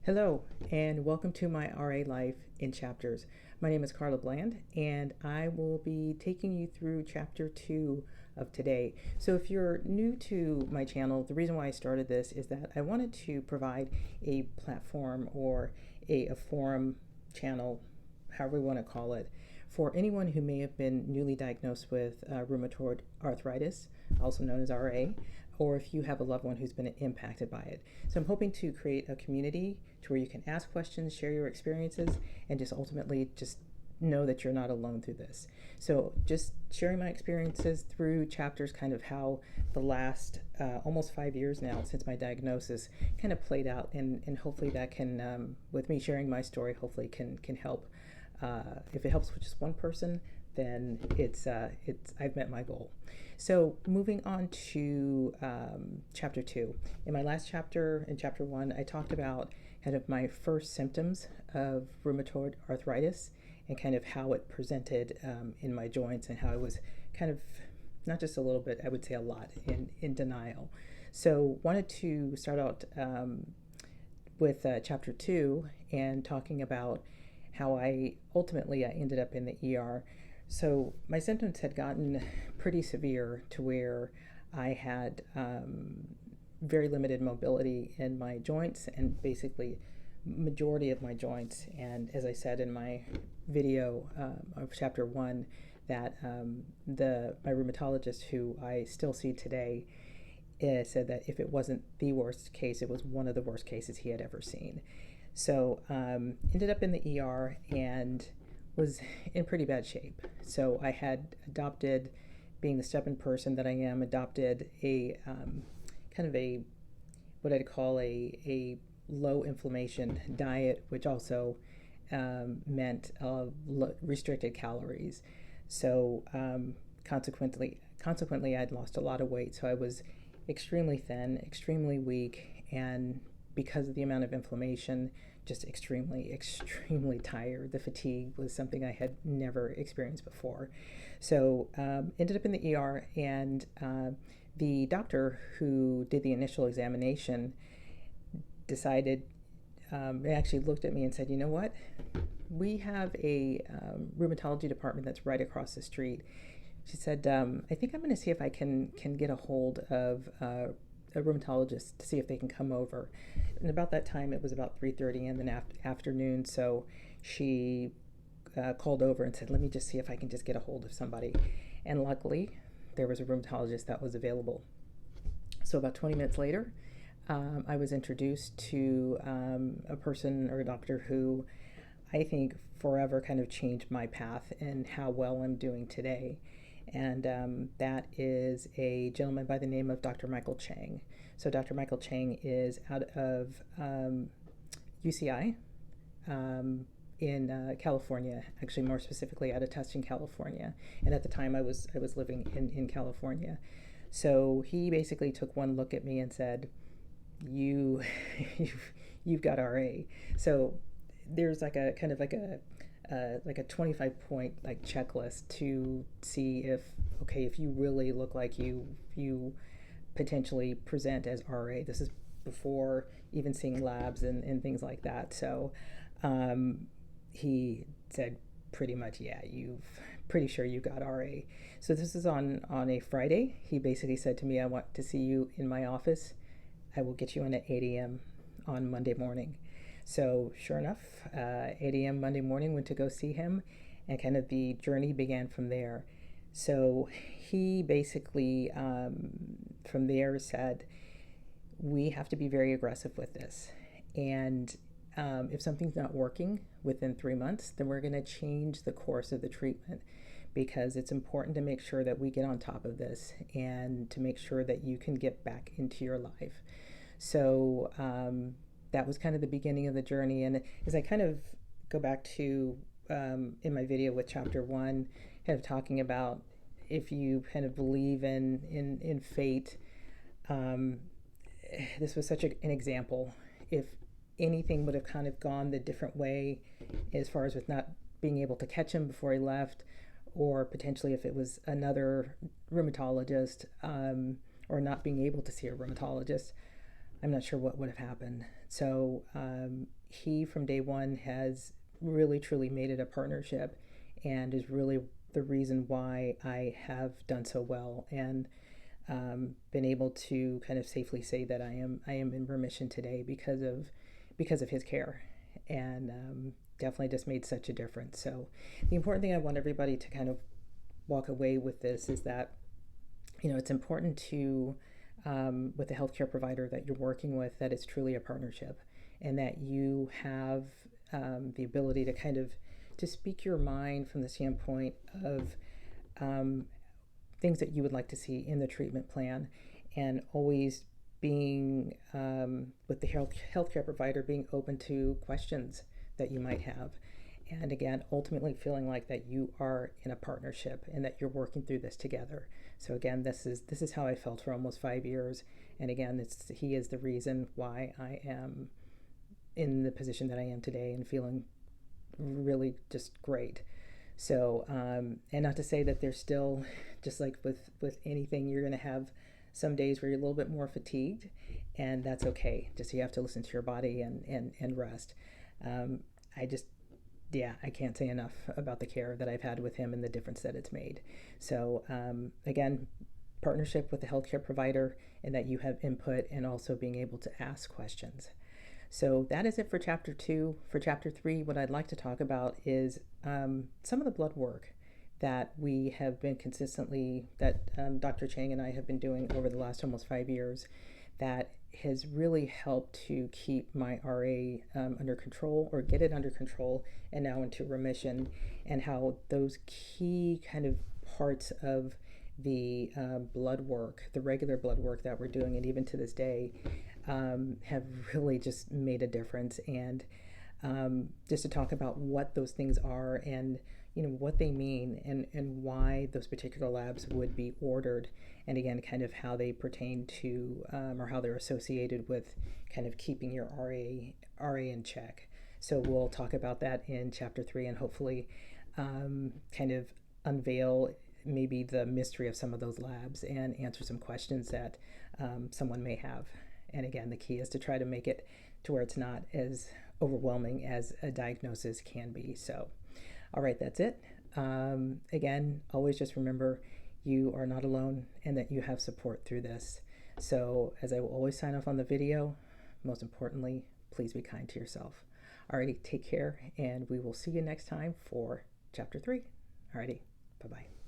Hello, and welcome to my RA Life in Chapters. My name is Karla Bland, and I will be taking you through Chapter 2 of today. So if you're new to my channel, the reason why I started this is that I wanted to provide a platform or a forum channel, however we want to call it, for anyone who may have been newly diagnosed with rheumatoid arthritis, also known as RA, or if you have a loved one who's been impacted by it. So I'm hoping to create a community to where you can ask questions, share your experiences, and just ultimately just know that you're not alone through this. So just sharing my experiences through chapters, kind of how the last almost 5 years now since my diagnosis kind of played out, and hopefully that can, with me sharing my story, hopefully can help. If it helps with just one person, then it's I've met my goal. So moving on to chapter 2. In my last chapter, in chapter 1, I talked about kind of my first symptoms of rheumatoid arthritis and kind of how it presented in my joints, and how I was kind of, not just a little bit, I would say a lot, in denial. So wanted to start out with chapter 2 and talking about how I ended up in the ER. So my symptoms had gotten pretty severe to where I had very limited mobility in my joints, and basically majority of my joints. And as I said in my video of chapter 1, that my rheumatologist, who I still see today, said that if it wasn't the worst case, it was one of the worst cases he had ever seen. So ended up in the ER and was in pretty bad shape. So I had adopted, being the stubborn person that I am, adopted a kind of a, what I'd call a low inflammation diet, which also meant restricted calories. So consequently I'd lost a lot of weight. So I was extremely thin, extremely weak, and because of the amount of inflammation, just extremely tired. The fatigue was something I had never experienced before. So ended up in the ER, and the doctor who did the initial examination decided, actually looked at me and said, you know what, we have a rheumatology department that's right across the street. She said, I think I'm going to see if I can get a hold of a rheumatologist to see if they can come over. And about that time, it was about 3:30 in the afternoon, so she called over and said, let me just see if I can just get a hold of somebody. And luckily, there was a rheumatologist that was available. So about 20 minutes later, I was introduced to a person or a doctor who I think forever kind of changed my path and how well I'm doing today. And that is a gentleman by the name of Dr. Michael Chang. So Dr. Michael Chang is out of UCI in California, actually more specifically out of Tustin, California. And at the time I was living in California. So he basically took one look at me and said, you've got RA. So there's like a kind of like a 25 point like checklist to see if you really look like you potentially present as RA. This is before even seeing labs and things like that. So he said pretty much, yeah, pretty sure you got RA. So this is on a Friday. He basically said to me, I want to see you in my office. I will get you in at 8 a.m. on Monday morning. So sure enough, 8 a.m. Monday morning, went to go see him, and kind of the journey began from there. So he basically, from there, said, we have to be very aggressive with this. And if something's not working within 3 months, then we're going to change the course of the treatment, because it's important to make sure that we get on top of this and to make sure that you can get back into your life. So that was kind of the beginning of the journey. And as I kind of go back to in my video with chapter 1, kind of talking about if you kind of believe in fate, this was such an example. If anything would have kind of gone the different way, as far as with not being able to catch him before he left, or potentially if it was another rheumatologist, or not being able to see a rheumatologist, I'm not sure what would have happened. So he, from day one, has really truly made it a partnership, and is really the reason why I have done so well, and been able to kind of safely say that I am in remission today because of his care, and definitely just made such a difference. So the important thing I want everybody to kind of walk away with this is that, it's important to, with the healthcare provider that you're working with, that it's truly a partnership, and that you have the ability to kind of to speak your mind from the standpoint of um, things that you would like to see in the treatment plan, and always being, with the healthcare provider, being open to questions that you might have. And again, ultimately feeling like that you are in a partnership and that you're working through this together. So again, this is how I felt for almost 5 years. And again, he is the reason why I am in the position that I am today and feeling really just great. So, and not to say that there's still, just like with anything, you're going to have some days where you're a little bit more fatigued, and that's okay. Just you have to listen to your body and rest. I just, yeah, I can't say enough about the care that I've had with him and the difference that it's made. So, again, partnership with the healthcare provider, and that you have input, and also being able to ask questions. So that is it for chapter 2. For chapter 3, what I'd like to talk about is some of the blood work that we have been consistently, that Dr. Chang and I have been doing over the last almost 5 years, that has really helped to keep my RA under control, or get it under control, and now into remission, and how those key kind of parts of the blood work, the regular blood work that we're doing, and even to this day, have really just made a difference. And just to talk about what those things are, and what they mean, and why those particular labs would be ordered, and again, kind of how they pertain to, or how they're associated with kind of keeping your RA in check. So we'll talk about that in chapter 3, and hopefully kind of unveil maybe the mystery of some of those labs, and answer some questions that someone may have. And again, the key is to try to make it to where it's not as overwhelming as a diagnosis can be. So, all right, that's it. Again, always just remember, you are not alone, and that you have support through this. So, as I will always sign off on the video, most importantly, please be kind to yourself. Alrighty, take care, and we will see you next time for chapter 3. Alrighty, bye-bye.